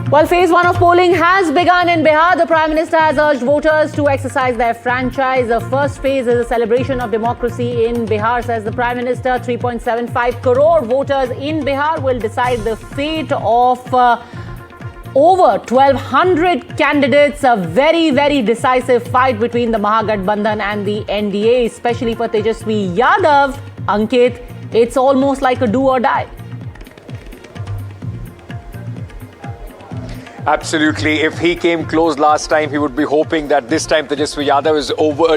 Well, phase one of polling has begun in Bihar. The Prime Minister has urged voters to exercise their franchise. The first phase is a celebration of democracy in Bihar, says the Prime Minister. 3.75 crore voters in Bihar will decide the fate of over 1,200 candidates. A very, very decisive fight between the Mahagathbandhan and the NDA, especially for Tejaswi Yadav. Ankit, it's almost like a do or die. Absolutely. If he came close last time, he would be hoping that this time Tejaswi Yadav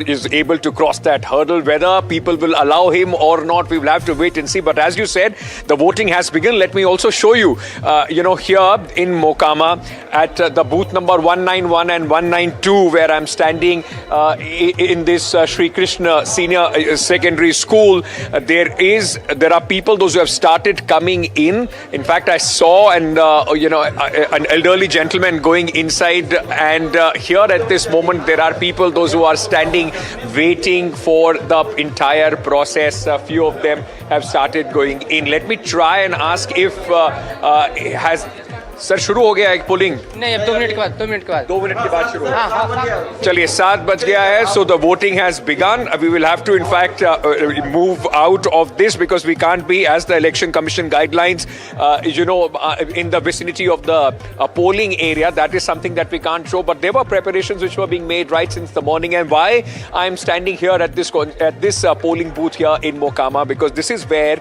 is able to cross that hurdle. Whether people will allow him or not, we will have to wait and see. But as you said, the voting has begun. Let me also show you, here in Mokama at the booth number 191 and 192, where I'm standing in this Sri Krishna Senior Secondary School. There are people, those who have started coming in. In fact, I saw an elderly gentleman going inside, and here at this moment there are people, those who are standing waiting for the entire process. A few of them have started going in. Let me try and ask if sir शुरू हो गया है polling? नहीं, अब 2 minute के बाद 2 minute के बाद शुरू होगा। चलिए 7 बज गया है, so the voting has begun. We will have to in fact move out of this because we can't be, as the election commission guidelines, in the vicinity of the polling area. That is something that we can't show, but there were preparations which were being made right since the morning. And why I'm standing here at this polling booth here in Mokama, because this is where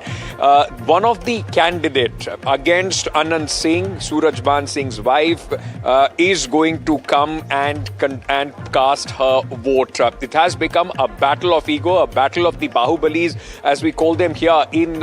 one of the candidates against Anand Singh, Surajban Singh's wife, is going to come and cast her vote. It has become a battle of ego, a battle of the Bahubalis, as we call them here in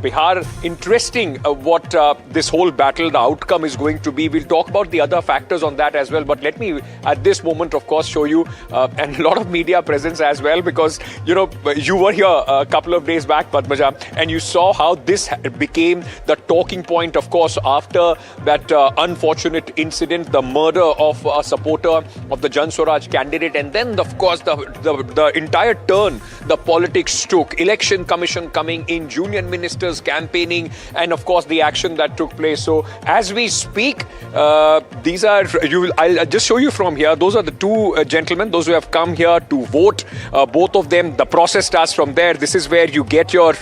Bihar. Interesting what this whole battle, the outcome is going to be. We'll talk about the other factors on that as well. But let me, at this moment, of course, show you and a lot of media presence as well, because, you were here a couple of days back, Padmaja, and you saw how this became the talking point, of course, after that unfortunate incident, the murder of a supporter of the Jan Swaraj candidate. And then, of course, the entire turn the politics took. Election Commission coming in, union ministers campaigning, and of course the action that took place. So as we speak, these are, I'll just show you from here. Those are the two gentlemen, those who have come here to vote. Both of them, the process starts from there. This is where you get your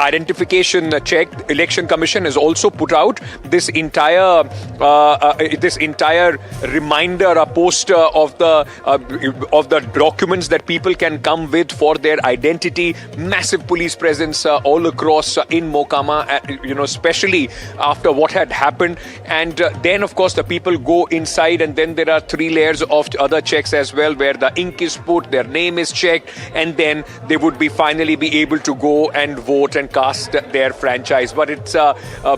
identification check. Election Commission has also put out this entire reminder, a poster of the documents that people can come with for their identity. Massive police presence all across in Mokama, especially after what had happened. And then, of course, the people go inside, and then there are 3 layers of other checks as well, where the ink is put, their name is checked, and then they would finally be able to go and vote and cast their franchise. But it's a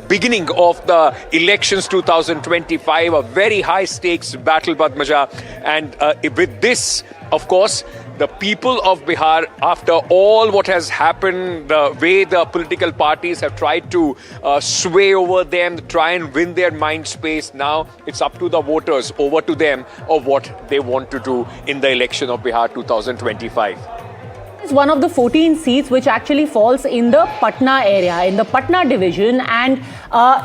beginning of the elections 2025, a very high stakes battle, Padmaja. And with this, of course, the people of Bihar, after all what has happened, the way the political parties have tried to sway over them, try and win their mind space, now it's up to the voters, over to them, of what they want to do in the election of Bihar 2025. It's one of the 14 seats which actually falls in the Patna area, in the Patna division. And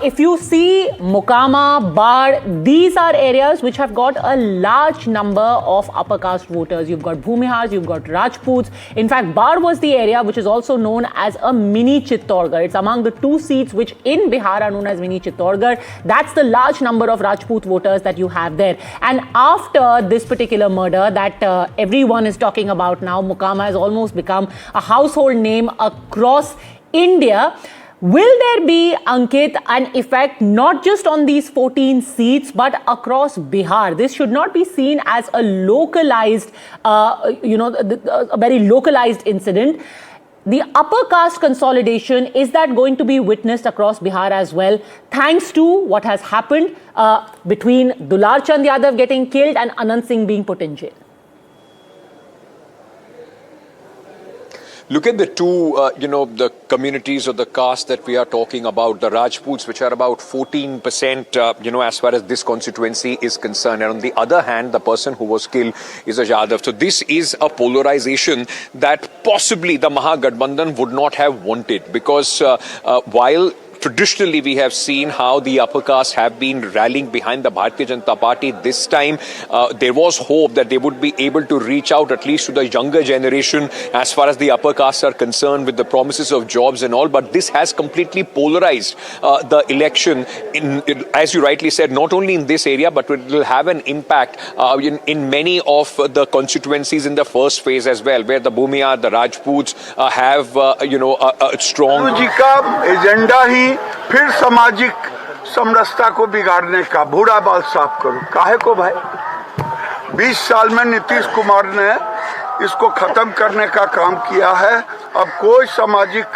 if you see Mokama, Bar, these are areas which have got a large number of upper caste voters. You've got Bhumihars, you've got Rajputs. In fact, Bar was the area which is also known as a mini Chittorgarh. It's among the 2 seats which in Bihar are known as mini Chittorgarh. That's the large number of Rajput voters that you have there. And after this particular murder that everyone is talking about now, Mokama has almost become a household name across India. Will there be, Ankit, an effect not just on these 14 seats but across Bihar? This should not be seen as a localized, a very localized incident. The upper caste consolidation, is that going to be witnessed across Bihar as well, thanks to what has happened between Dular Chand Yadav getting killed and Anand Singh being put in jail? Look at the two, the communities or the caste that we are talking about, the Rajputs, which are about 14%, as far as this constituency is concerned. And on the other hand, the person who was killed is a Yadav. So this is a polarization that possibly the Mahagathbandhan would not have wanted, because while traditionally we have seen how the upper caste have been rallying behind the Bharatiya Janata Party. This time there was hope that they would be able to reach out at least to the younger generation as far as the upper castes are concerned with the promises of jobs and all. But this has completely polarized the election, as you rightly said, not only in this area, but it will have an impact in many of the constituencies in the first phase as well, where the Bhumihar, the Rajputs have a strong. जी का agenda ही फिर सामाजिक समरसता को बिगाड़ने का, बूढ़ा बाल साफ करो, काहे को भाई? 20 साल में नीतीश कुमार ने इसको खत्म करने का काम किया है। अब कोई सामाजिक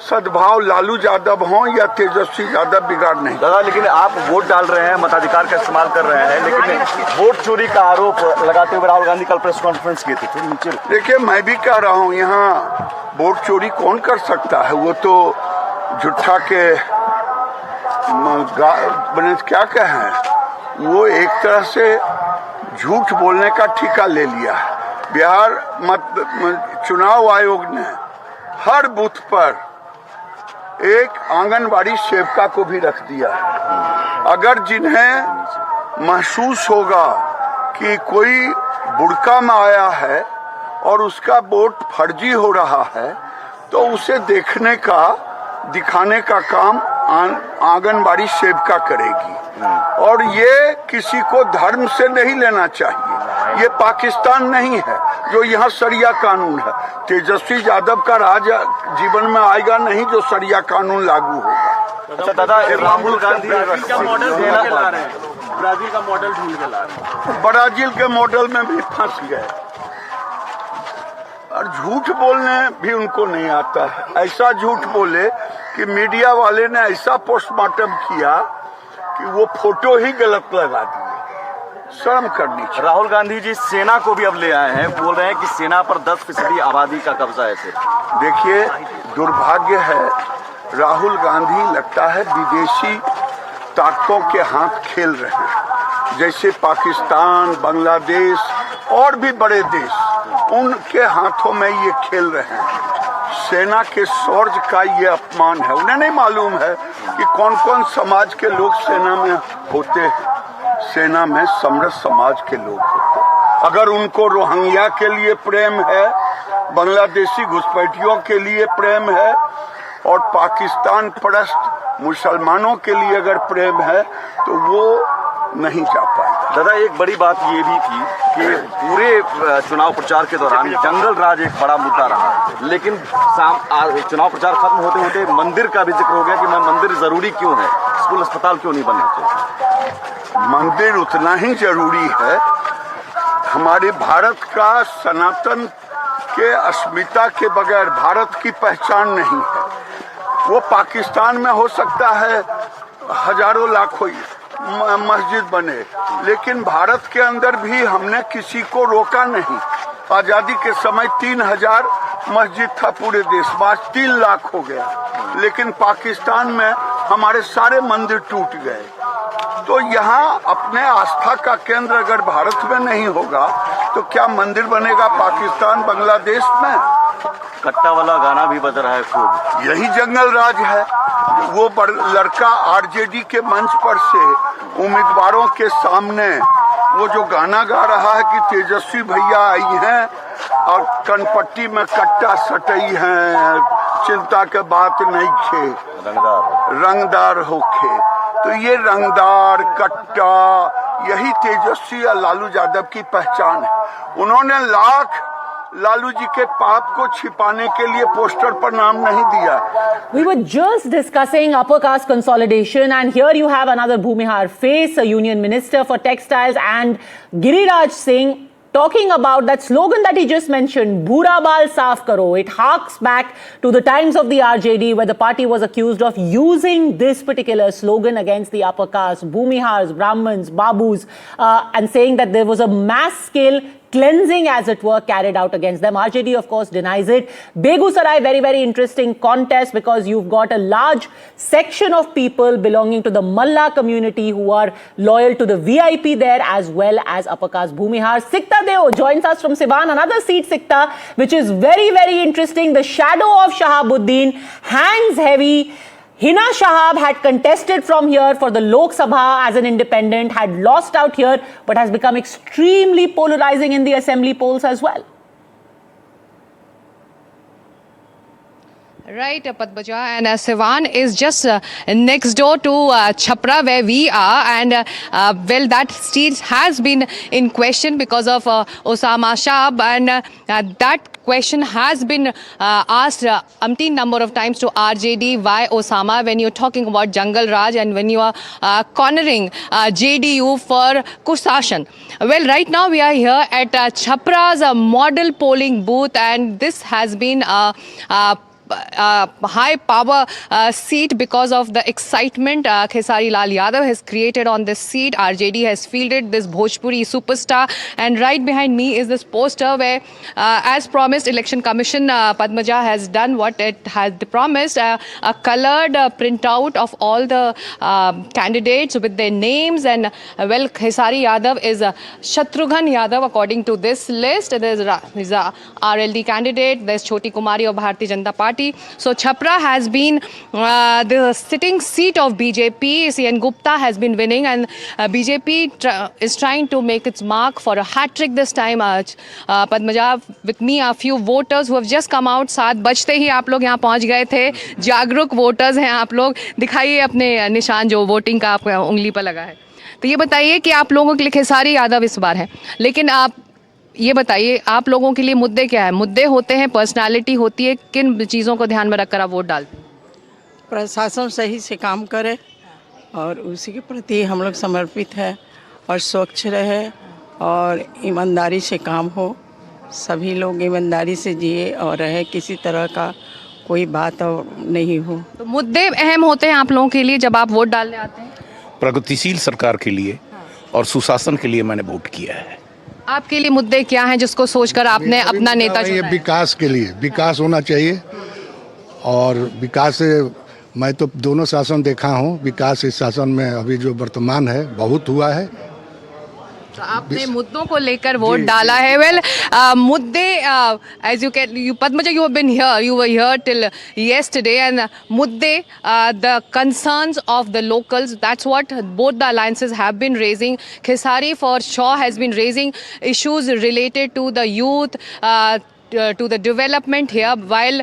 सद्भाव लालू यादव हो या तेजस्वी यादव बिगाड़ नहीं। दादा, लेकिन आप वोट डाल रहे हैं, मताधिकार का इस्तेमाल कर रहे हैं, लेकिन वोट चोरी का आरोप लगाते हुए राहुल गांधी कल प्रेस कॉन्फ्रेंस की थी। देखिए, मैं भी कह रहा हूँ, यहाँ वोट चोरी कौन कर सकता है? वो तो झूठा के क्या कहें, वो एक तरह से झूठ बोलने का ठेका ले लिया है। बिहार चुनाव आयोग ने हर बूथ पर एक आंगनबाड़ी सेविका को भी रख दिया है। अगर जिन्हें महसूस होगा कि कोई बुड़का में आया है और उसका वोट फर्जी हो रहा है, तो उसे देखने का, दिखाने का काम आंगनबाड़ी सेविका करेगी। और ये किसी को धर्म से नहीं लेना चाहिए। ये पाकिस्तान नहीं है जो यहाँ शरिया कानून है। तेजस्वी यादव का राज जीवन में आएगा नहीं जो शरिया कानून लागू होगा। अच्छा दादा, राहुल गांधी ब्राजील का मॉडल ढूंढ के ला रहे हैं। ब्राजील के मॉडल में भी फंस गए और झूठ बोलने भी उनको नहीं आता है। ऐसा झूठ बोले कि मीडिया वाले ने ऐसा पोस्टमार्टम किया कि वो फोटो ही गलत लगा दिए। शर्म करनी चाहिए। राहुल गांधी जी सेना को भी अब ले आए हैं, बोल रहे हैं कि सेना पर 10% आबादी का कब्जा है। देखिए, दुर्भाग्य है, राहुल गांधी लगता है विदेशी ताकतों के हाथ खेल रहे हैं। जैसे पाकिस्तान, बांग्लादेश और भी बड़े देश, उनके हाथों में ये खेल रहे हैं। सेना के शौर्य का ये अपमान है। उन्हें नहीं मालूम है कि कौन कौन समाज के लोग सेना में होते हैं। सेना में समरस समाज के लोग होते हैं। अगर उनको रोहिंग्या के लिए प्रेम है, बांग्लादेशी घुसपैठियों के लिए प्रेम है और पाकिस्तान परस्त मुसलमानों के लिए अगर प्रेम है, तो वो नहीं जा पाएगा। दादा, एक बड़ी बात ये भी थी कि पूरे चुनाव प्रचार के दौरान जंगल राज एक बड़ा मुद्दा रहा, लेकिन चुनाव प्रचार खत्म होते होते मंदिर का भी जिक्र हो गया कि मंदिर जरूरी क्यों है, स्कूल अस्पताल क्यों नहीं बनना चाहिए? मंदिर उतना ही जरूरी है। हमारे भारत का सनातन के अस्मिता के बगैर भारत की पहचान नहीं है। वो पाकिस्तान में हो सकता है हजारों लाखों मस्जिद बने, लेकिन भारत के अंदर भी हमने किसी को रोका नहीं। आजादी के समय 3000 मस्जिद था पूरे देश में, आज 3 लाख हो गया। लेकिन पाकिस्तान में हमारे सारे मंदिर टूट गए। तो यहाँ अपने आस्था का केंद्र अगर भारत में नहीं होगा, तो क्या मंदिर बनेगा पाकिस्तान, बांग्लादेश में? कट्टा वाला गाना भी बज रहा है खूब। यही जंगल राज है। वो लड़का आरजेडी के मंच पर से उम्मीदवारों के सामने वो जो गाना गा रहा है कि तेजस्वी भैया आई हैं और कनपट्टी में कट्टा सटई हैं, चिंता के बात नहीं खे, रंगदार होखे। तो ये रंगदार, कट्टा, यही तेजस्वी या लालू यादव की पहचान है। उन्होंने लालू जी के पाप को छिपाने के लिए पोस्टर पर नाम नहीं दिया। We were just discussing upper caste consolidation, and here you have another Bhumihar face, a union minister for textiles, and Giriraj Singh talking about that slogan that he just mentioned, Bhura Bal Saaf Karo. It harks back to the times of the RJD, where the party was accused of using this particular slogan against the upper caste, Bhumihars, Brahmins, Babus, and saying that there was a mass scale cleansing, as it were, carried out against them. RJD, of course, denies it. Begusarai, very, very interesting contest, because you've got a large section of people belonging to the Malla community who are loyal to the VIP there, as well as upper caste Bhumihar. Sikta Deo joins us from Siwan, another seat, Sikta, which is very, very interesting. The shadow of Shahabuddin hangs heavy. Hina Shahab had contested from here for the Lok Sabha as an independent, had lost out here, but has become extremely polarizing in the assembly polls as well. Right, Padmaja, and Siwan is just next door to Chhapra where we are, and well, that seat has been in question because of Osama Shah, and that question has been asked umpteen number of times to RJD. Why Osama, when you're talking about Jungle Raj and when you are cornering JDU for Kushashan? Well, right now we are here at Chhapra's model polling booth, and this has been high power seat because of the excitement Khesari Lal Yadav has created on this seat. RJD has fielded this Bhojpuri superstar, and right behind me is this poster where as promised Election Commission Padmaja has done what it has promised, a colored printout of all the candidates with their names, and well, Khesari Yadav is Shatrughan Yadav according to this list. There's a RLD candidate, there's Choti Kumari of Bharatiya Janata Party. So Chhapra has been the sitting seat of BJP. CN Gupta has been winning, and BJP is trying to make its mark for a hat-trick this time. Padmaja, with me a few voters who have just come out. 7 बजते ही आप लोग यहाँ पहुँच गए थे. जागरूक voters हैं आप लोग. दिखाइए अपने निशान जो वोटिंग का आपको उंगली पर लगा है. तो ये बताइए कि आप लोगों के लिए खेसारी यादव इस बार है, लेकिन आप ये बताइए आप लोगों के लिए मुद्दे क्या है? मुद्दे होते हैं, पर्सनालिटी होती है, किन चीज़ों को ध्यान में रखकर आप वोट डालते हैं? प्रशासन सही से काम करे और उसी के प्रति हम लोग समर्पित है, और स्वच्छ रहे और ईमानदारी से काम हो. सभी लोग ईमानदारी से जिए और रहे, किसी तरह का कोई बात और नहीं हो. तो मुद्दे अहम होते हैं आप लोगों के लिए जब आप वोट डालने आते हैं? प्रगतिशील सरकार के लिए और सुशासन के लिए मैंने वोट किया है. आपके लिए मुद्दे क्या हैं जिसको सोचकर आपने अपना नेता चुना है? विकास के लिए विकास होना चाहिए, और विकास से मैं तो दोनों शासन देखा हूँ. विकास इस शासन में अभी जो वर्तमान है बहुत हुआ है. तो आपने मुद्दों को लेकर वोट डाला है. वेल मुद्दे as you Padmaja, you have been here, you were here till yesterday, and मुद्दे the concerns of the locals, that's what both the alliances have been raising. Khesari for sure has been raising issues related to the youth, to the development here, while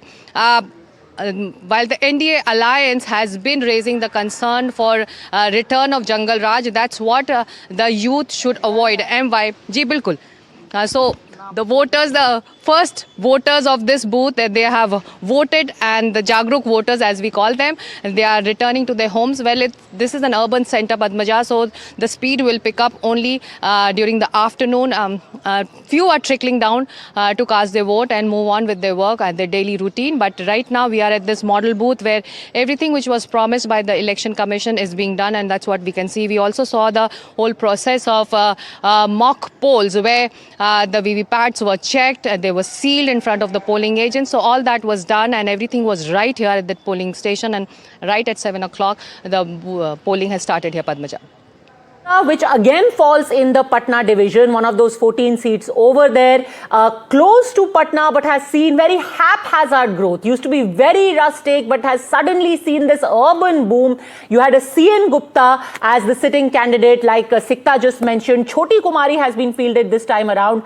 the NDA alliance has been raising the concern for return of Jungle Raj. That's what the youth should avoid. And why? Ji, bilkul. So the voters, the first voters of this booth, they have voted, and the Jagruk voters as we call them, they are returning to their homes. Well, this is an urban center, Padmaja, so the speed will pick up only during the afternoon. Few are trickling down to cast their vote and move on with their work and their daily routine. But right now we are at this model booth where everything which was promised by the Election Commission is being done, and that's what we can see. We also saw the whole process of mock polls where the VVPATs were checked, they were sealed in front of the polling agents. So all that was done and everything was right here at that polling station, and right at 7 o'clock the polling has started here, Padmaja. Which again falls in the Patna division, one of those 14 seats over there, close to Patna, but has seen very haphazard growth. Used to be very rustic, but has suddenly seen this urban boom. You had a CN Gupta as the sitting candidate, like Sikta just mentioned. Choti Kumari has been fielded this time around.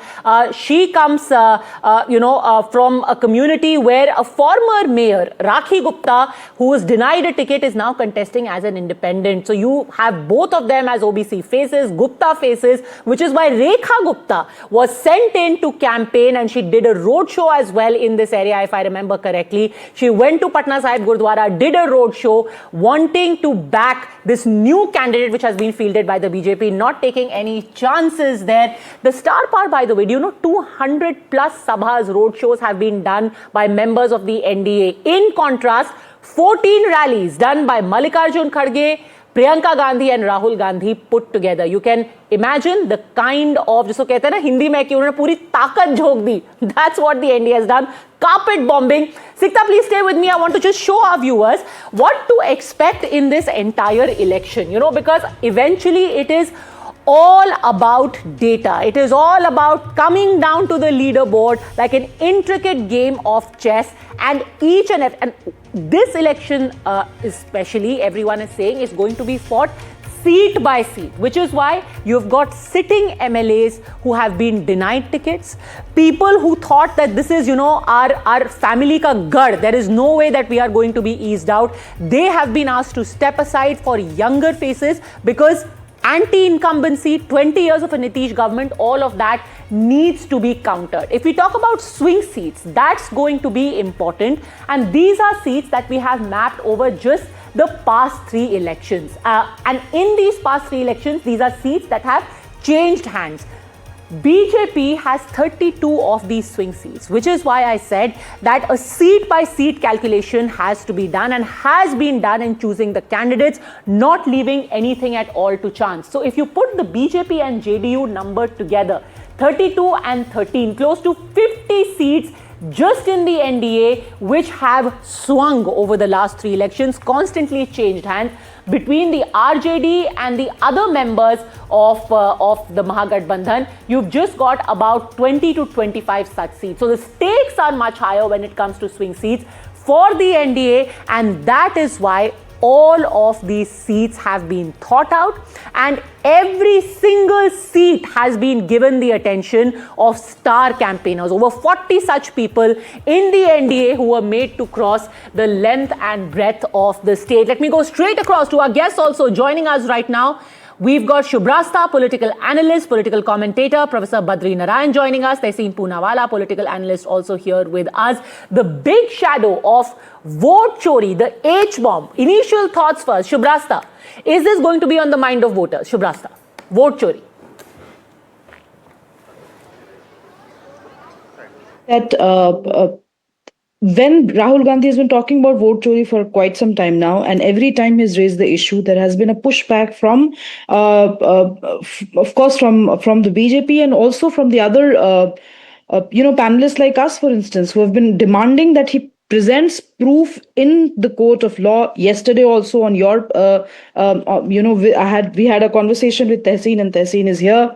She comes, from a community where a former mayor, Rakhi Gupta, who was denied a ticket, is now contesting as an independent. So you have both of them as OBC faces, Gupta faces, which is why Rekha Gupta was sent in to campaign, and she did a road show as well in this area, if I remember correctly. She went to Patna Sahib Gurdwara, did a road show, wanting to back this new candidate which has been fielded by the BJP, not taking any chances there. The star part, by the way, do you know 200 plus sabhas, road shows have been done by members of the NDA. In contrast, 14 rallies done by Mallikarjun Kharge, Priyanka Gandhi and Rahul Gandhi put together. You can imagine the kind of, जिसको कहते हैं ना हिंदी में कि उन्होंने पूरी ताकत झोंक दी. That's what the NDA has done. Carpet bombing. Sikta, please stay with me. I want to just show our viewers what to expect in this entire election. Because eventually it is all about data. It is all about coming down to the leaderboard like an intricate game of chess, and each and this election, especially, everyone is saying is going to be fought seat by seat, which is why you've got sitting MLAs who have been denied tickets, people who thought that this is, our family ka gad, there is no way that we are going to be eased out. They have been asked to step aside for younger faces because anti-incumbency, 20 years of a Nitish government, all of that needs to be countered. If we talk about swing seats, that's going to be important. And these are seats that we have mapped over just the past 3 elections. And in these past 3 elections, these are seats that have changed hands. BJP has 32 of these swing seats, which is why I said that a seat-by-seat calculation has to be done and has been done in choosing the candidates, not leaving anything at all to chance. So if you put the BJP and JDU number together, 32 and 13, close to 50 seats just in the NDA, which have swung over the last 3 elections, constantly changed hands between the RJD and the other members of the Mahagathbandhan. You've just got about 20 to 25 such seats. So the stakes are much higher when it comes to swing seats for the NDA, and that is why all of these seats have been thought out, and every single seat has been given the attention of star campaigners. Over 40 such people in the NDA who were made to cross the length and breadth of the state. Let me go straight across to our guests also joining us right now. We've got Shubrasta, political analyst, political commentator, Professor Badri Narayan joining us, Tehseen Poonawala, political analyst also here with us. The big shadow of vote chori, the H-bomb. Initial thoughts first. Shubrasta, is this going to be on the mind of voters? Shubrasta, vote chori. That when Rahul Gandhi has been talking about vote chori for quite some time now, and every time he's raised the issue, there has been a pushback from, of course, from the BJP and also from the other, panelists like us, for instance, who have been demanding that he presents proof in the court of law. Yesterday, also on your, we had a conversation with Tehseen, and Tehseen is here.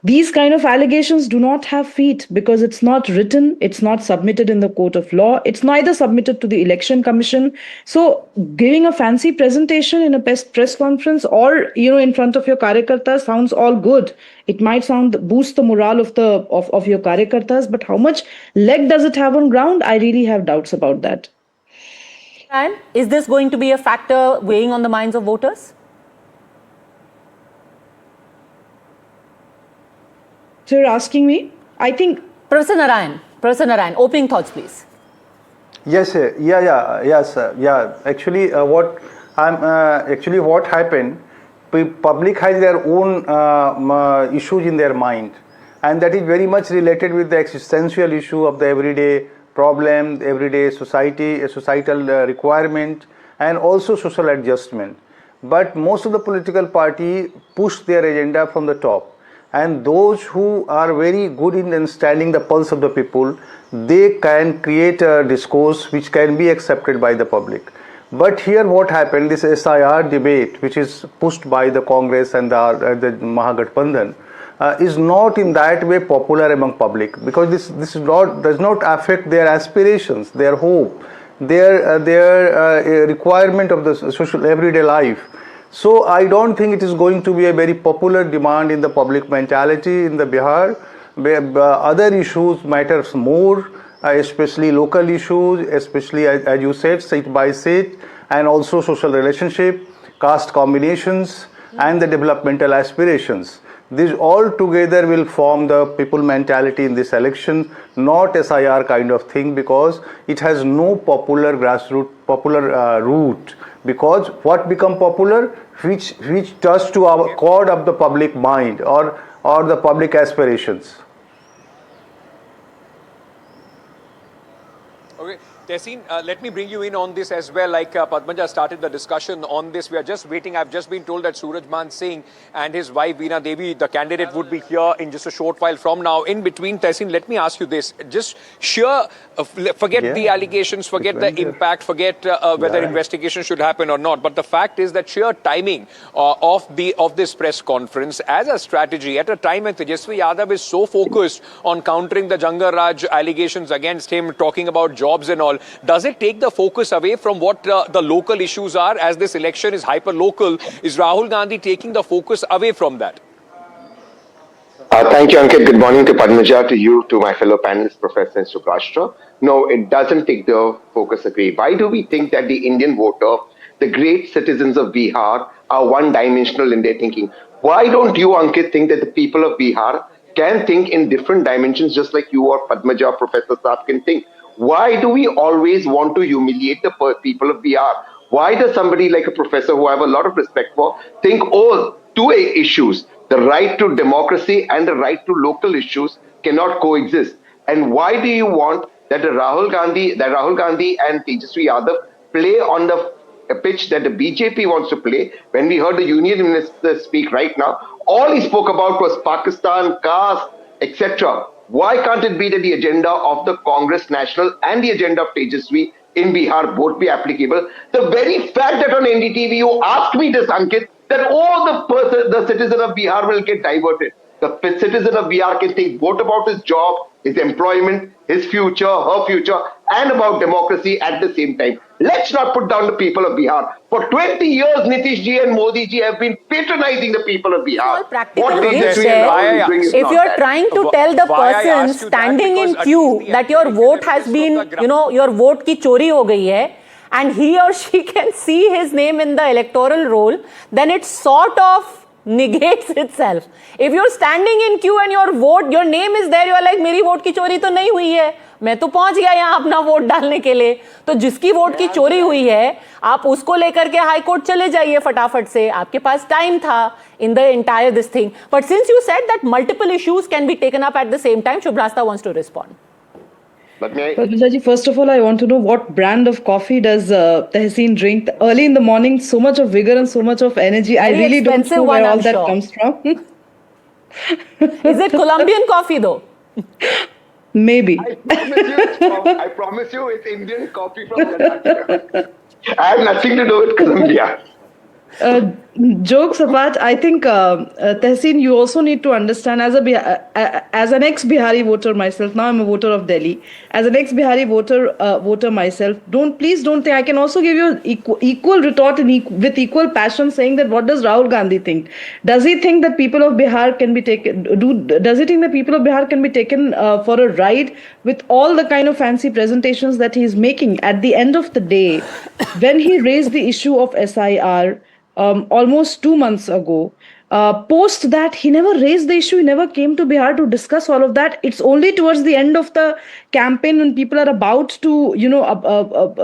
These kind of allegations do not have feet because it's not written, it's not submitted in the court of law, it's neither submitted to the election commission. So giving a fancy presentation in a press conference or in front of your karyakartas sounds all good. It might boost the morale of your karyakartas, but how much leg does it have on ground? I really have doubts about that. And is this going to be a factor weighing on the minds of voters? So you're asking me? I think... Professor Narayan, opening thoughts, please. Yes, sir. Yeah. Actually, what happened? Public has their own issues in their mind, and that is very much related with the existential issue of the everyday problem, everyday societal requirement, and also social adjustment. But most of the political party push their agenda from the top. And those who are very good in understanding the pulse of the people, they can create a discourse which can be accepted by the public. But here what happened, this SIR debate, which is pushed by the Congress and the Mahagathbandhan, is not in that way popular among public, because this does not affect their aspirations, their hope, their requirement of the social everyday life. So I don't think it is going to be a very popular demand in the public mentality in the Bihar. Other issues matters more, especially local issues, especially as you said, seat by seat, and also social relationship, caste combinations, and the developmental aspirations. These all together will form the people mentality in this election, not SIR kind of thing, because it has no popular root. Because what become popular, which touch to our chord of the public mind or the public aspirations. Okay, Tehseen, let me bring you in on this as well. Like Padmaja started the discussion on this. We are just waiting. I've just been told that Surajman Singh and his wife Veena Devi, the candidate, would be here in just a short while from now. In between, Tehseen, let me ask you this. Just forget the allegations, forget the impact, forget whether investigation should happen or not. But the fact is that sheer timing of this press conference as a strategy at a time when Tejasvi Yadav is so focused on countering the Jangar Raj allegations against him, talking about jobs and all. Bihar, does it take the focus away from what the local issues are? As this election is hyper-local, is Rahul Gandhi taking the focus away from that? Thank you, Ankit. Good morning to Padmaja, to you, to my fellow panelists, Professor Subrashtra. No, it doesn't take the focus away. Why do we think that the Indian voter, the great citizens of Bihar, are one-dimensional in their thinking? Why don't you, Ankit, think that the people of Bihar can think in different dimensions, just like you or Padmaja, Professor Saab can think? Why do we always want to humiliate the people of Bihar? Why does somebody like a professor, who I have a lot of respect for, think, oh, two issues, the right to democracy and the right to local issues cannot coexist? And why do you want that Rahul Gandhi and Tejaswi Yadav play on the pitch that the BJP wants to play? When we heard the union minister speak right now, all he spoke about was Pakistan, caste, etc. Why can't it be that the agenda of the Congress National and the agenda of Tejaswi in Bihar both be applicable? The very fact that on NDTV you asked me this, Ankit, that all the citizen of Bihar will get diverted. The citizen of Bihar can think both about his job, his employment, his future, her future, and about democracy at the same time. Let's not put down the people of Bihar. For 20 years, Nitish ji and Modi ji have been patronizing the people of Bihar. What if you're trying to tell the person standing in queue that your vote has been, your vote ki chori ho gayi hai, and he or she can see his name in the electoral roll, then it sort of negates itself. If you're standing in queue and your name is there, you're like, मेरी vote की चोरी तो नहीं हुई है, मैं तो पहुंच गया यहाँ अपना वोट डालने के लिए. तो जिसकी वोट की चोरी हुई है, आप उसको लेकर के हाई कोर्ट चले जाइए फटाफट से. आपके पास टाइम था in the entire this thing. But since you said that multiple issues can be taken up at the same time, Shubhrasta wants to respond. But may I? Padmajaji, first of all, I want to know what brand of coffee does Tehseen drink early in the morning? So much of vigor and so much of energy. I really don't know where all that comes from. Is it Colombian coffee though? Maybe. I promise you, it's Indian coffee from Karnataka. I have nothing to do with Colombia. Jokes apart, I think Tehseen, you also need to understand as an ex-Bihari voter myself. Now I'm a voter of Delhi. As an ex-Bihari voter myself, please don't think. I can also give you equal retort with equal passion, saying that what does Rahul Gandhi think? Does he think that people of Bihar can be taken? Does he think that people of Bihar can be taken for a ride with all the kind of fancy presentations that he is making? At the end of the day, when he raised the issue of SIR. Almost 2 months ago. Post that, he never raised the issue. He never came to Bihar to discuss all of that. It's only towards the end of the campaign, when people are about to,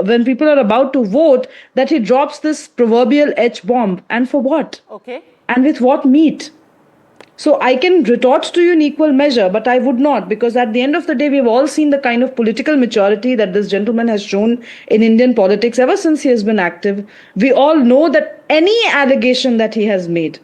when people are about to vote, that he drops this proverbial H-bomb. And for what? Okay. And with what meat? So I can retort to you in equal measure, but I would not, because at the end of the day, we've all seen the kind of political maturity that this gentleman has shown in Indian politics ever since he has been active. We all know that any allegation that he has made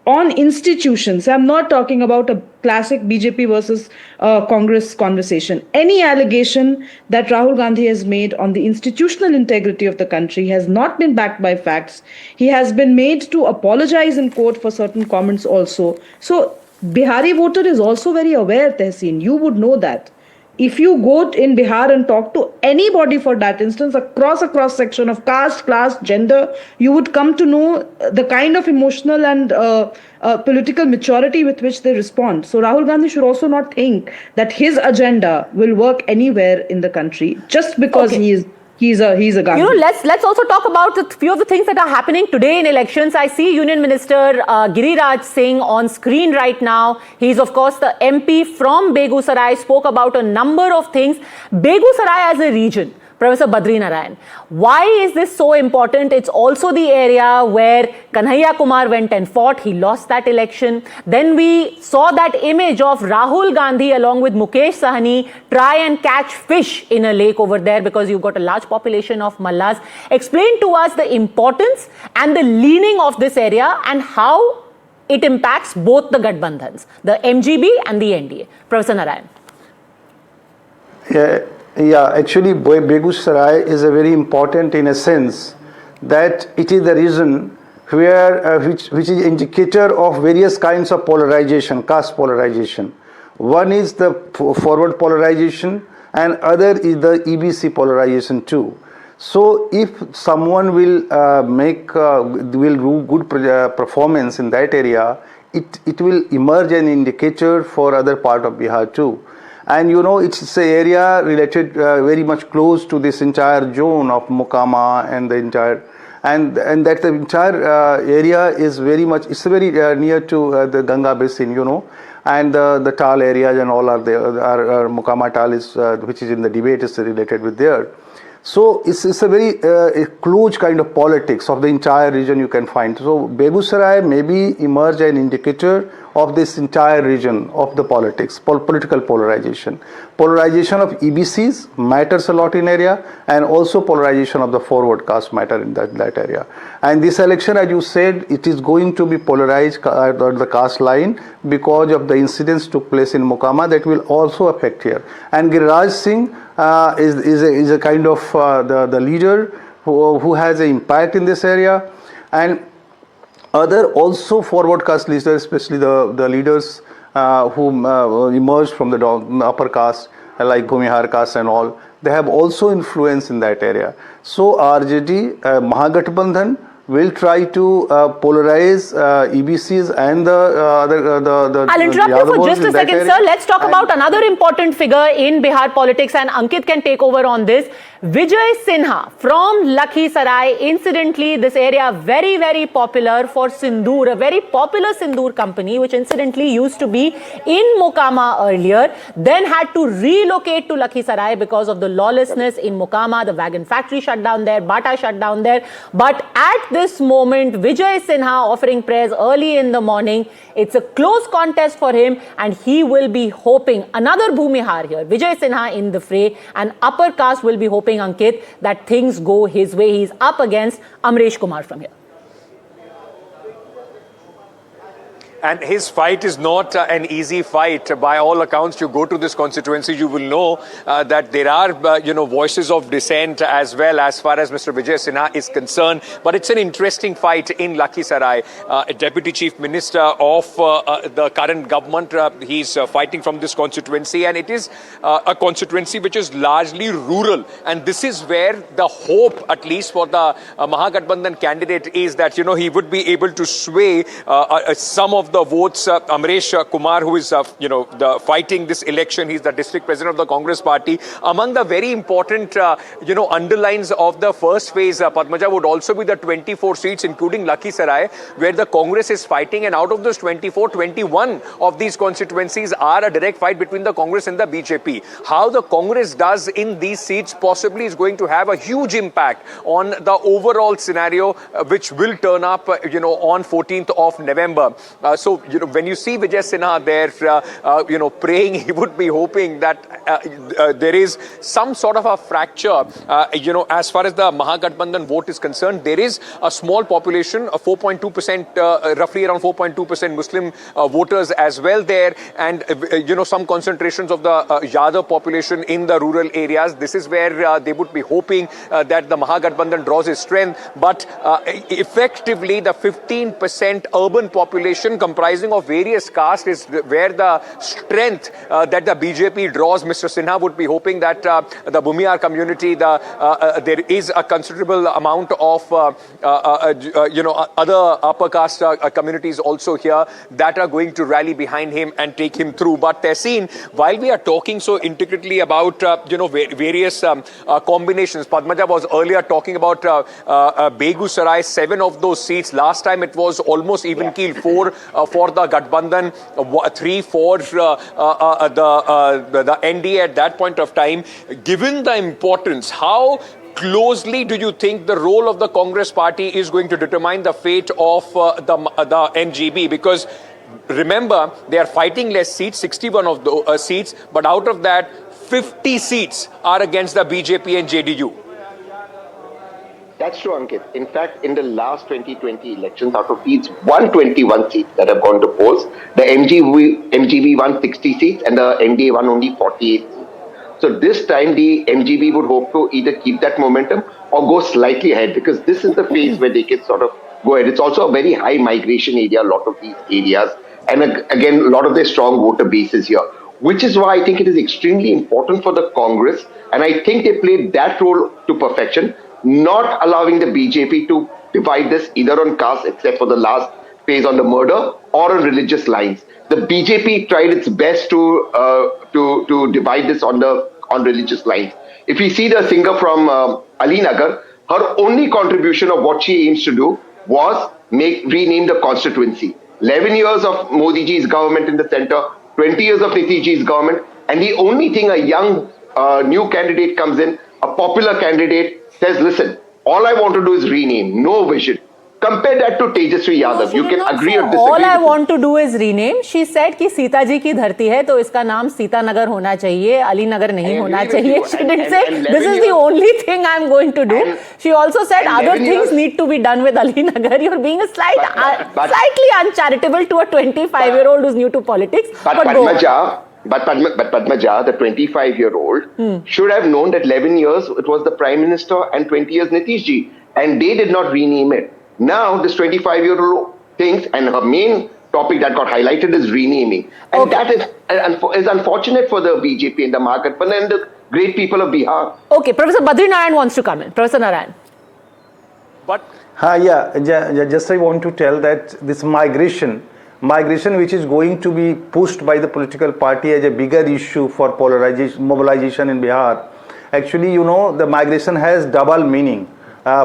on institutions, I'm not talking about a classic BJP versus Congress conversation. Any allegation that Rahul Gandhi has made on the institutional integrity of the country has not been backed by facts. He has been made to apologize in court for certain comments also. So Bihari voter is also very aware, Tehseen. You would know that. If you go in Bihar and talk to anybody, for that instance, across a cross section of caste, class, gender, you would come to know the kind of emotional and political maturity with which they respond. So Rahul Gandhi should also not think that his agenda will work anywhere in the country just because he's a Gandhi. Let's also talk about a few of the things that are happening today in elections. I see Union Minister Giriraj Singh on screen right now. He's of course the MP from Begusarai, spoke about a number of things. Begusarai as a region, Professor Badri Narayan, why is this so important? It's also the area where Kanhaiya Kumar went and fought. He lost that election. Then we saw that image of Rahul Gandhi along with Mukesh Sahni try and catch fish in a lake over there, because you've got a large population of Mallas. Explain to us the importance and the leaning of this area and how it impacts both the Gathbandhans, the MGB and the NDA. Professor Narayan. Yeah, actually Begusarai is a very important in a sense that it is the region where which is indicator of various kinds of polarization, caste polarization. One is the forward polarization, and other is the EBC polarization too. So if someone will will do good performance in that area, it will emerge an indicator for other part of Bihar too. And you know, it's an area related very much close to this entire zone of Mokama and the entire, and that the entire area is very much, it's very near to the Ganga basin, you know, and the Tal areas and all are there. Our Mokama Tal is which is in the debate is related with there. So it's a very a close kind of politics of the entire region you can find. So Begusarai maybe emerge an indicator of this entire region of the politics, political polarization. Polarization of EBCs matters a lot in area, and also polarization of the forward caste matter in that area. And this election, as you said, it is going to be polarized at the caste line because of the incidents took place in Mokama that will also affect here. And Giriraj Singh is a kind of the leader who has an impact in this area, and other also forward caste leaders, especially the leaders who emerged from the upper caste like Bhumihar caste and all, they have also influence in that area. So RJD, Mahagathbandhan will try to polarize EBCs and the I'll interrupt you for just a second, sir. Let's talk about another important figure in Bihar politics, and Ankit can take over on this. Vijay Sinha from Lakhisarai. Incidentally, this area very, very popular for Sindoor, a very popular Sindoor company, which incidentally used to be in Mokama earlier, then had to relocate to Lakhisarai because of the lawlessness in Mokama. The wagon factory shut down there, Bata shut down there. But at this moment, Vijay Sinha offering prayers early in the morning. It's a close contest for him, and he will be hoping another Bhumihar here, Vijay Sinha in the fray, and upper caste will be hoping, Ankit, that things go his way. He's up against Amresh Kumar from here. And his fight is not an easy fight. By all accounts, you go to this constituency, you will know that there are, voices of dissent as well as far as Mr. Vijay Sinha is concerned. But it's an interesting fight in Lakhisarai. A Deputy Chief Minister of the current government, he's fighting from this constituency. And it is a constituency which is largely rural. And this is where the hope, at least for the Mahagathbandhan candidate, is that, he would be able to sway some of the votes. Amresh Kumar, who is, fighting this election, he's the district president of the Congress party. Among the very important, underlines of the first phase, Padmaja, would also be the 24 seats, including Lakhisarai, where the Congress is fighting. And out of those 24, 21 of these constituencies are a direct fight between the Congress and the BJP. How the Congress does in these seats possibly is going to have a huge impact on the overall scenario, which will turn up, on 14th of November. So, when you see Vijay Sinha there, praying, he would be hoping that there is some sort of a fracture, as far as the Mahagathbandhan vote is concerned. There is a small population, 4.2%, roughly around 4.2% Muslim voters as well there. And, some concentrations of the Yadav population in the rural areas. This is where they would be hoping that the Mahagathbandhan draws its strength. But effectively, the 15% urban population comprising of various castes is where the strength that the BJP draws. Mr. Sinha would be hoping that the Bhumihar community, there is a considerable amount of, other upper caste communities also here that are going to rally behind him and take him through. But Tehseen, while we are talking so intricately about, various combinations, Padmaja was earlier talking about Begusarai, 7 of those seats. Last time it was almost even keel, 4 for the Gathbandhan, 3 for the NDA at that point of time. Given the importance, how closely do you think the role of the Congress party is going to determine the fate of the NGB? Because remember, they are fighting less seats, 61 of the seats, but out of that, 50 seats are against the BJP and JDU. That's true, Ankit. In fact, in the last 2020 elections, out of these 121 seats that have gone to polls, the MGB won 60 seats and the NDA won only 48 seats. So this time, the MGB would hope to either keep that momentum or go slightly ahead, because this is the phase where they can sort of go ahead. It's also a very high migration area, a lot of these areas. And again, a lot of their strong voter bases here. which is why I think it is extremely important for the Congress, and I think they played that role to perfection, not allowing the BJP to divide this either on caste, except for the last phase on the murder, or on religious lines. The BJP tried its best to divide this on religious lines. If we see the singer from Ali Nagar, her only contribution of what she aims to do was rename the constituency. 11 years of Modi ji's government in the center, 20 years of Nitish ji's government, and the only thing a young new candidate comes in, a popular candidate says, listen, all I want to do is rename, no vision. Compare that to Tejaswi Yadav. You can agree or disagree. All I want to do is rename. She said कि सीता जी की धरती है तो इसका नाम सीता नगर होना चाहिए, अली नगर नहीं होना चाहिए. She didn't say this is the only thing I'm going to do. She also said other things need to be done with Ali Nagar. You're being slightly uncharitable to a 25-year-old who's new to politics. But Padmaja, the 25-year-old, should have known that 11 years it was the Prime Minister and 20 years Nitish ji, and they did not rename it. Now this 25-year-old thinks, and her main topic that got highlighted is renaming, and that is unfortunate for the BJP in the market, but then the great people of Bihar. Okay, Professor Badri Narayan wants to come in. Professor Narayan. But just I want to tell that this migration which is going to be pushed by the political party as a bigger issue for mobilization in Bihar. Actually, the migration has double meaning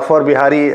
for Bihari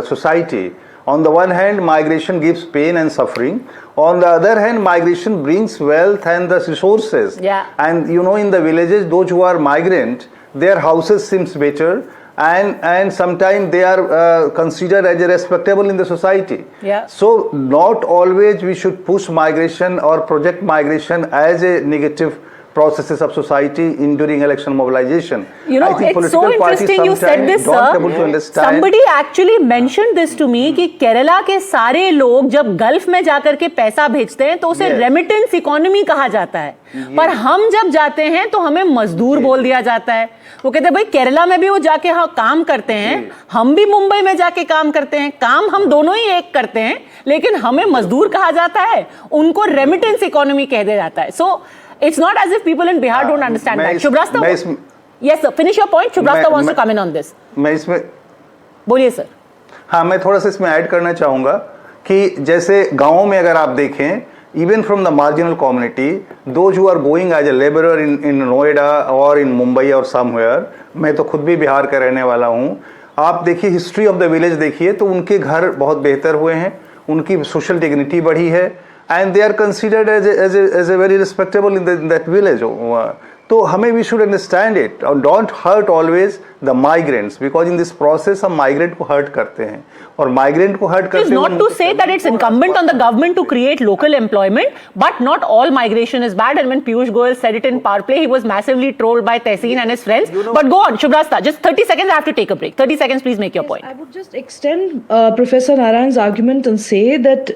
society. On the one hand, migration gives pain and suffering. On the other hand, migration brings wealth and the resources. Yeah. And in the villages, those who are migrant, their houses seems better. And sometimes they are considered as respectable in the society. Yeah. So not always we should push migration or project migration as a negative processes of society during election mobilization. I think it's so interesting you said this, sir. Somebody actually mentioned this to me कि केरला के सारे लोग जब gulf में जाकर के पैसा भेजते हैं तो उसे रेमिटेंस इकोनॉमी कहा जाता है, पर हम जब जाते हैं तो हमें मजदूर बोल दिया जाता है. वो कहते हैं भाई केरला में भी वो जाके काम करते हैं, हम भी मुंबई में जाके काम करते हैं, काम हम दोनों ही एक करते हैं, लेकिन हमें मजदूर कहा जाता है, उनको रेमिटेंस इकोनॉमी कह दिया जाता है. So it's not as if people in Bihar don't understand that. Shubhrasta, yes sir, finish your point. Shubhrasta wants to come in on this. मैं इसमें बोलिए सर. हाँ, मैं थोड़ा सा इसमें ऐड करना चाहूँगा कि जैसे गाँव में अगर आप देखें, even from the marginal community, those who are going as a laborer in Noida or in Mumbai or somewhere, मैं तो खुद भी बिहार का रहने वाला हूँ, आप देखिए हिस्ट्री ऑफ द विलेज देखिए तो उनके घर बहुत बेहतर हुए हैं, उनकी सोशल डिग्निटी बढ़ी है, and they are considered as a very respectable in that village. तो हमें we should understand it और don't hurt always the migrants, because in this process हम migrant को hurt करते हैं और migrant को hurt करते हैं. It's not to say that it's incumbent on the government to create local employment, but not all migration is bad. And when Piyush Goyal said it in Power Play, he was massively trolled by Tehseen and his friends. But go on, Shubhrasta, just 30 seconds, I have to take a break. 30 seconds, please make your point. I would just extend Professor Narayan's argument and say that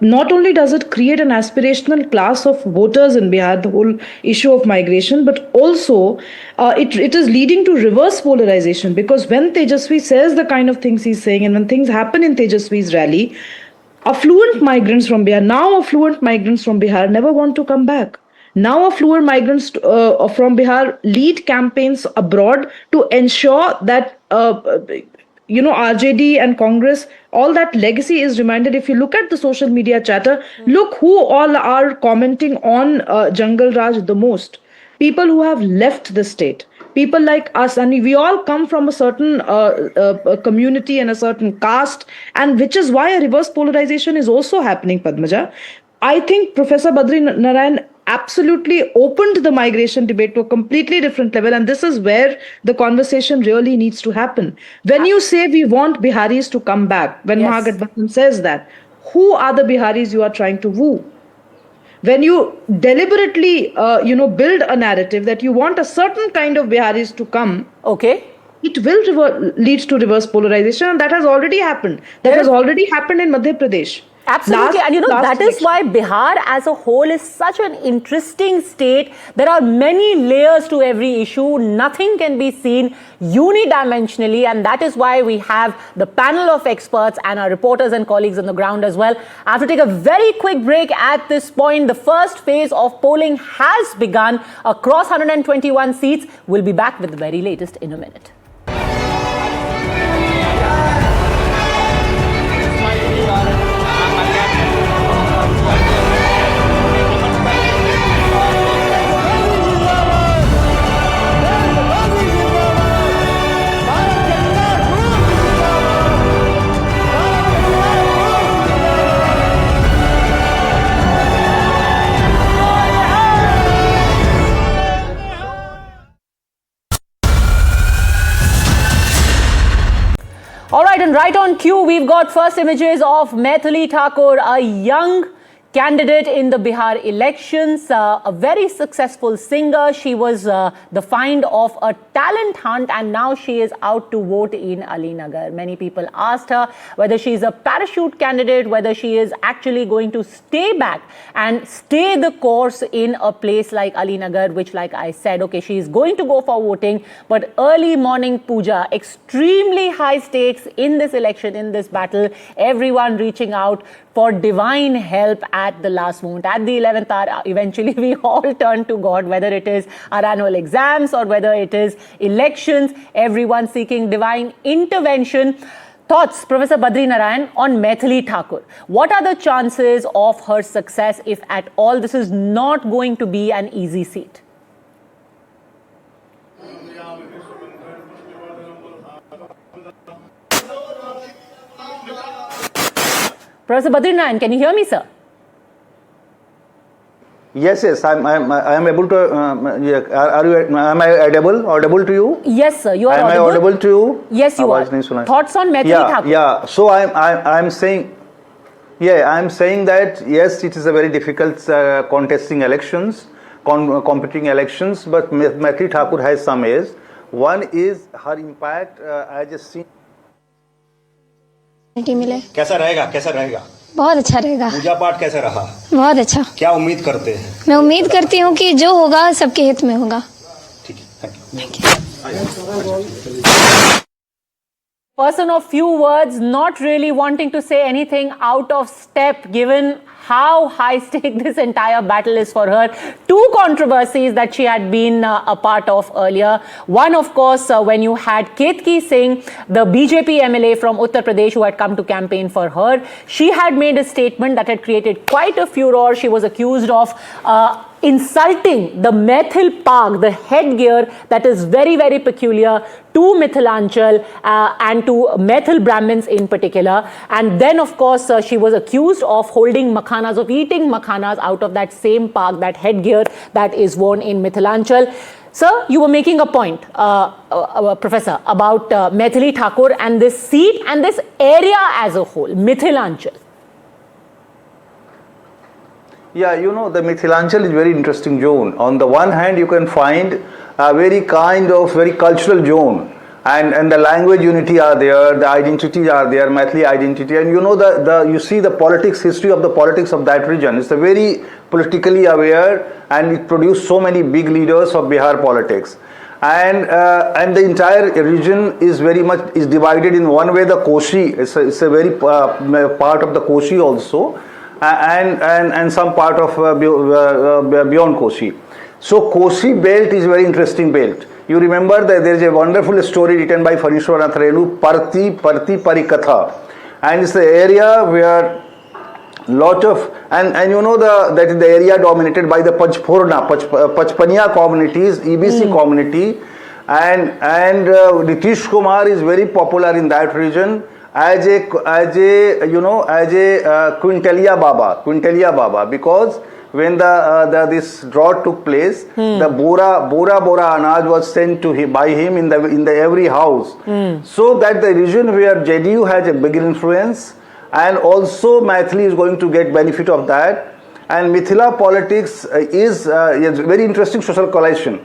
not only does it create an aspirational class of voters in Bihar, the whole issue of migration, but also it is leading to reverse polarization, because when Tejaswi says the kind of things he's saying and when things happen in Tejaswi's rally, affluent migrants from Bihar never want to come back. Now affluent migrants from Bihar lead campaigns abroad to ensure that RJD and Congress, all that legacy is reminded. If you look at the social media chatter, look who all are commenting on Jungle Raj the most. People who have left the state. People like us, and we all come from a certain community and a certain caste, and which is why a reverse polarization is also happening, Padmaja. I think Professor Badri Narayan absolutely opened the migration debate to a completely different level, and this is where the conversation really needs to happen. When you say we want Biharis to come back, when Mahagathbandhan says that, who are the Biharis you are trying to woo? When you deliberately build a narrative that you want a certain kind of Biharis to come, it will lead to reverse polarization, and that has already happened. That has already happened in Madhya Pradesh. Absolutely, and that is why Bihar as a whole is such an interesting state. There are many layers to every issue. Nothing can be seen unidimensionally, and that is why we have the panel of experts and our reporters and colleagues on the ground as well. I have to take a very quick break at this point. The first phase of polling has begun across 121 seats. We'll be back with the very latest in a minute. All right, and right on cue, we've got first images of Maithili Thakur, a young candidate in the Bihar elections, a very successful singer. She was the find of a talent hunt, and now she is out to vote in Alinagar. Many people asked her whether she is a parachute candidate, whether she is actually going to stay back and stay the course in a place like Alinagar, which, like I said, okay, she is going to go for voting, but early morning puja, extremely high stakes in this election, in this battle, everyone reaching out for divine help at the last moment. At the 11th hour, eventually we all turn to God, whether it is our annual exams or whether it is elections, everyone seeking divine intervention. Thoughts, Professor Badri Narayan, on Maithili Thakur. What are the chances of her success, if at all? This is not going to be an easy seat. Professor Badri Narayan, can you hear me, sir? Yes, I'm able to. Am I audible to you? Yes, sir. You are audible. Am I audible to you? Yes, you are. Thoughts on Maithili Thakur? Yeah. So I'm saying that yes, it is a very difficult competing elections, but Maithili Thakur has some age. One is her impact as a senior. मिले कैसा रहेगा? बहुत अच्छा रहेगा। पूजा पाठ कैसा रहा? बहुत अच्छा। क्या उम्मीद करते हैं? मैं उम्मीद करती हूँ कि जो होगा सबके हित में होगा। ठीक है, thank you. Person of few words, not really wanting to say anything out of step given how high stake this entire battle is for her. Two controversies that she had been a part of earlier. One, of course, when you had Ketki Singh, the BJP MLA from Uttar Pradesh who had come to campaign for her. She had made a statement that had created quite a furor. She was accused of insulting the Maithil Pag, the headgear that is very, very peculiar to Mithilanchal and to Maithil Brahmins in particular. And then, of course, she was accused of holding makhanas, of eating makhanas out of that same Pag, that headgear that is worn in Mithilanchal. Sir, you were making a point, Professor, about Maithili Thakur and this seat and this area as a whole, Mithilanchal. Yeah, the Mithilanchal is very interesting zone. On the one hand, you can find a very cultural zone, and the language unity are there, the identities are there, Maithili identity, and you see the history of the politics of that region. It's a very politically aware, and it produced so many big leaders of Bihar politics. And the entire region is is divided in one way, the Koshi, it's a very part of the Koshi also. And some part of beyond Koshi. So Koshi belt is a very interesting belt. You remember that there is a wonderful story written by Phanishwanath Renu, Parti Parikatha, and it's the area where lot of that is the area dominated by the Pachpania communities, EBC community, and Nitish Kumar is very popular in that region as a Quintelia Baba, because when this drought took place, the Bora Anaj was sent to him by him in the every house. So that the region where JDU has a big influence, and also Maithili is going to get benefit of that. And Mithila politics is a very interesting social coalition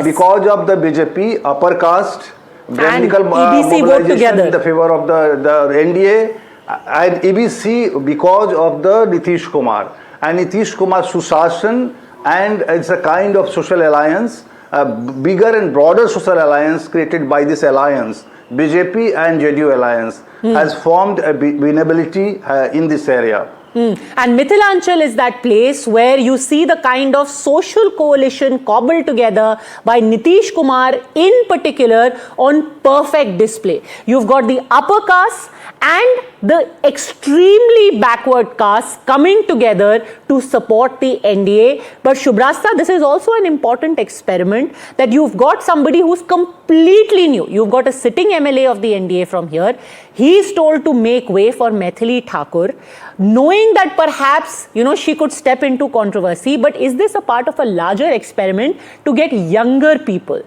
because of the BJP upper caste. Brahminical EBC vote together in the favor of the NDA, And ABC because of the Nitish Kumar and Nitish Kumar Sushashan, and it's a kind of social alliance, a bigger and broader social alliance created by this alliance, BJP and JDU alliance, has formed a winnability in this area. And Mithilanchal is that place where you see the kind of social coalition cobbled together by Nitish Kumar in particular on perfect display. You've got the upper caste and the extremely backward castes coming together to support the NDA. But Shubrasta, this is also an important experiment that you've got somebody who's completely new. You've got a sitting MLA of the NDA from here. He's told to make way for Maithili Thakur, knowing that perhaps, she could step into controversy. But is this a part of a larger experiment to get younger people,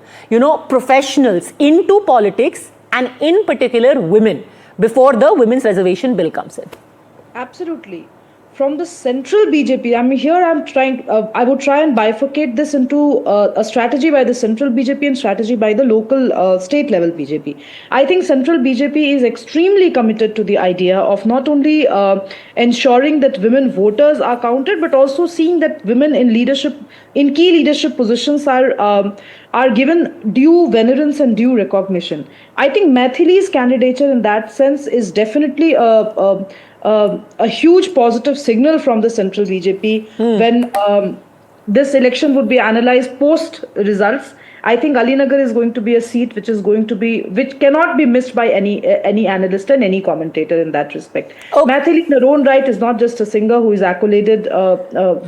professionals into politics, and in particular women, before the Women's Reservation Bill comes in? Absolutely. From the central BJP, I would try and bifurcate this into a strategy by the central BJP and strategy by the local state level BJP. I think central BJP is extremely committed to the idea of not only ensuring that women voters are counted, but also seeing that women in key leadership positions are given due venerance and due recognition. I think Maithili's candidature in that sense is definitely a huge positive signal from the central BJP when this election would be analyzed post results. I think Alinagar is going to be a seat which cannot be missed by any analyst and any commentator in that respect. Maithili in her own right is not just a singer who is accoladed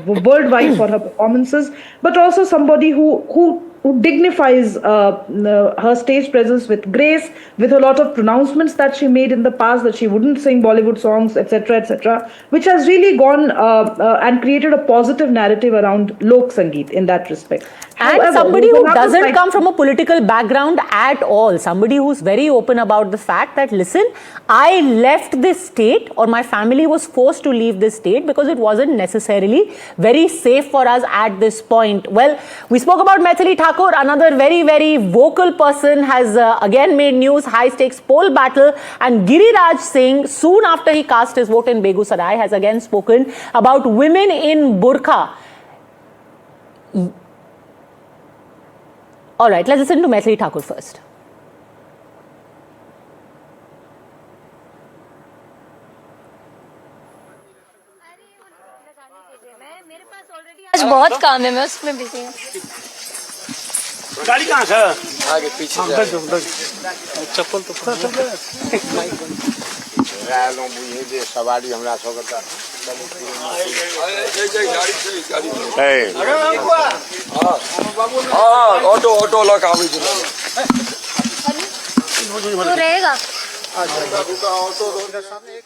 worldwide for her performances, but also somebody who dignifies her stage presence with grace, with a lot of pronouncements that she made in the past that she wouldn't sing Bollywood songs, etc., which has really gone and created a positive narrative around Lok Sangeet in that respect. And However, somebody who doesn't come from a political background at all, somebody who's very open about the fact that, listen, I left this state, or my family was forced to leave this state because it wasn't necessarily very safe for us at this point. Well, we spoke about Maithili Thakur, another very, very vocal person, has again made news, high stakes poll battle, and Giriraj Singh, soon after he cast his vote in Begusarai, has again spoken about women in burqa. All right, let's listen to Maithili Thakur first. आज बहुत काम है, मैं उसमें busy हूँ। गाड़ी कहाँ से? आगे पीछे चप्पल तो सवारी हमरा ऑटो लग आवे रहेगा। ऑटो सामने एक